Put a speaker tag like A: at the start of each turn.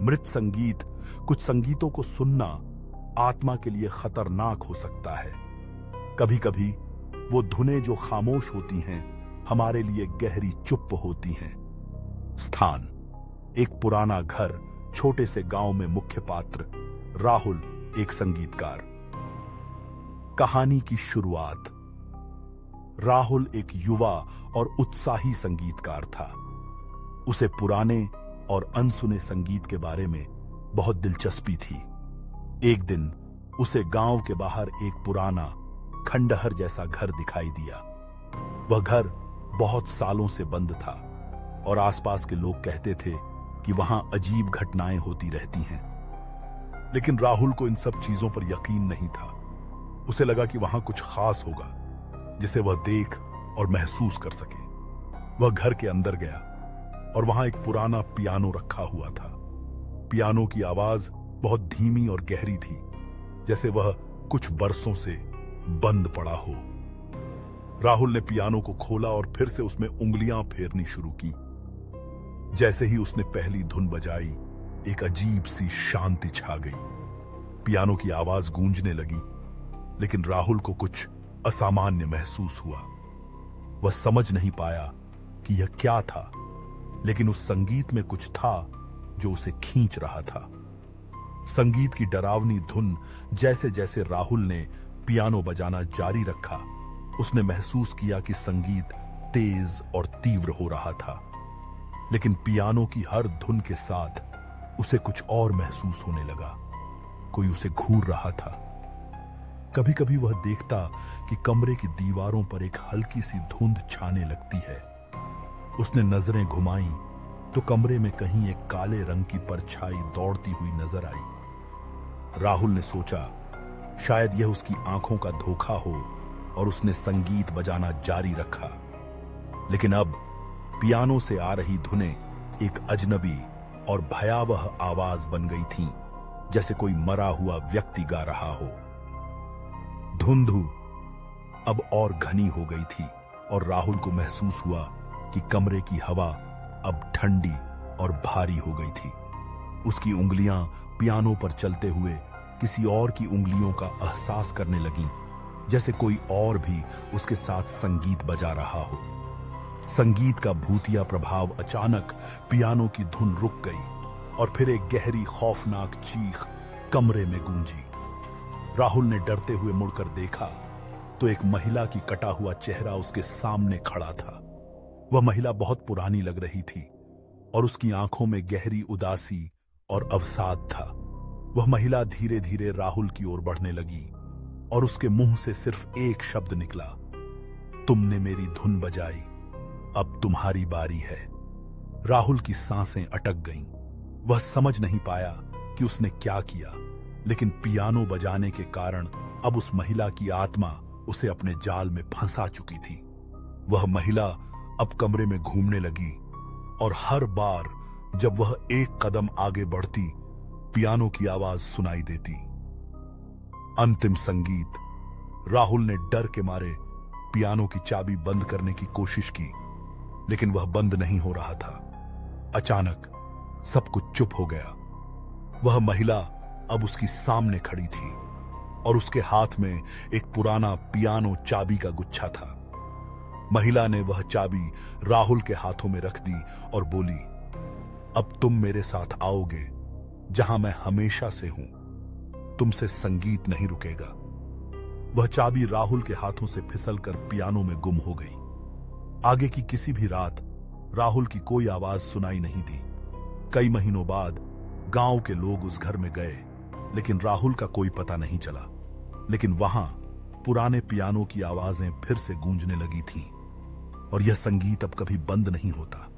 A: मृत संगीत, कुछ संगीतों को सुनना आत्मा के लिए खतरनाक हो सकता है। कभी कभी वो धुनें जो खामोश होती हैं हमारे लिए गहरी चुप होती हैं। स्थान: एक पुराना घर, छोटे से गांव में मुख्य पात्र राहुल, एक संगीतकार। कहानी की शुरुआत: राहुल एक युवा और उत्साही संगीतकार था। उसे पुराने और अनसुने संगीत के बारे में बहुत दिलचस्पी थी। एक दिन उसे गांव के बाहर एक पुराना खंडहर जैसा घर दिखाई दिया। वह घर बहुत सालों से बंद था और आसपास के लोग कहते थे कि वहां अजीब घटनाएं होती रहती हैं। लेकिन राहुल को इन सब चीजों पर यकीन नहीं था। उसे लगा कि वहां कुछ खास होगा जिसे वह देख और महसूस कर सके। वह घर के अंदर गया और वहां एक पुराना पियानो रखा हुआ था। पियानो की आवाज बहुत धीमी और गहरी थी, जैसे वह कुछ बरसों से बंद पड़ा हो। राहुल ने पियानो को खोला और फिर से उसमें उंगलियां फेरनी शुरू की। जैसे ही उसने पहली धुन बजाई, एक अजीब सी शांति छा गई। पियानो की आवाज गूंजने लगी, लेकिन राहुल को कुछ असामान्य महसूस हुआ। वह समझ नहीं पाया कि यह क्या था, लेकिन उस संगीत में कुछ था जो उसे खींच रहा था। संगीत की डरावनी धुन, जैसे जैसे राहुल ने पियानो बजाना जारी रखा, उसने महसूस किया कि संगीत तेज और तीव्र हो रहा था। लेकिन पियानो की हर धुन के साथ उसे कुछ और महसूस होने लगा। कोई उसे घूर रहा था। कभी कभी वह देखता कि कमरे की दीवारों पर एक हल्की सी धुंध छाने लगती है। उसने नजरें घुमाईं तो कमरे में कहीं एक काले रंग की परछाई दौड़ती हुई नजर आई। राहुल ने सोचा शायद यह उसकी आंखों का धोखा हो और उसने संगीत बजाना जारी रखा। लेकिन अब पियानो से आ रही धुनें एक अजनबी और भयावह आवाज बन गई थीं, जैसे कोई मरा हुआ व्यक्ति गा रहा हो। धुंध अब और घनी हो गई थी और राहुल को महसूस हुआ कि कमरे की हवा अब ठंडी और भारी हो गई थी। उसकी उंगलियां पियानो पर चलते हुए किसी और की उंगलियों का एहसास करने लगीं, जैसे कोई और भी उसके साथ संगीत बजा रहा हो। संगीत का भूतिया प्रभाव अचानक पियानो की धुन रुक गई और फिर एक गहरी खौफनाक चीख कमरे में गूंजी। राहुल ने डरते हुए मुड़कर देखा तो एक महिला की कटा हुआ चेहरा उसके सामने खड़ा था। वह महिला बहुत पुरानी लग रही थी और उसकी आंखों में गहरी उदासी और अवसाद था। वह महिला धीरे धीरे राहुल की ओर बढ़ने लगी और उसके मुंह से सिर्फ एक शब्द निकला, तुमने मेरी धुन बजाई, अब तुम्हारी बारी है। राहुल की सांसें अटक गईं। वह समझ नहीं पाया कि उसने क्या किया, लेकिन पियानो बजाने के कारण अब उस महिला की आत्मा उसे अपने जाल में फंसा चुकी थी। वह महिला अब कमरे में घूमने लगी और हर बार जब वह एक कदम आगे बढ़ती, पियानो की आवाज सुनाई देती। अंतिम संगीत। राहुल ने डर के मारे पियानो की चाबी बंद करने की कोशिश की, लेकिन वह बंद नहीं हो रहा था। अचानक सब कुछ चुप हो गया। वह महिला अब उसकी सामने खड़ी थी और उसके हाथ में एक पुराना पियानो चाबी का गुच्छा था। महिला ने वह चाबी राहुल के हाथों में रख दी और बोली, अब तुम मेरे साथ आओगे जहां मैं हमेशा से हूं। तुमसे संगीत नहीं रुकेगा। वह चाबी राहुल के हाथों से फिसलकर पियानो में गुम हो गई। आगे की किसी भी रात राहुल की कोई आवाज सुनाई नहीं दी। कई महीनों बाद गांव के लोग उस घर में गए, लेकिन राहुल का कोई पता नहीं चला। लेकिन वहां पुराने पियानो की आवाजें फिर से गूंजने लगी थीं और यह संगीत अब कभी बंद नहीं होता।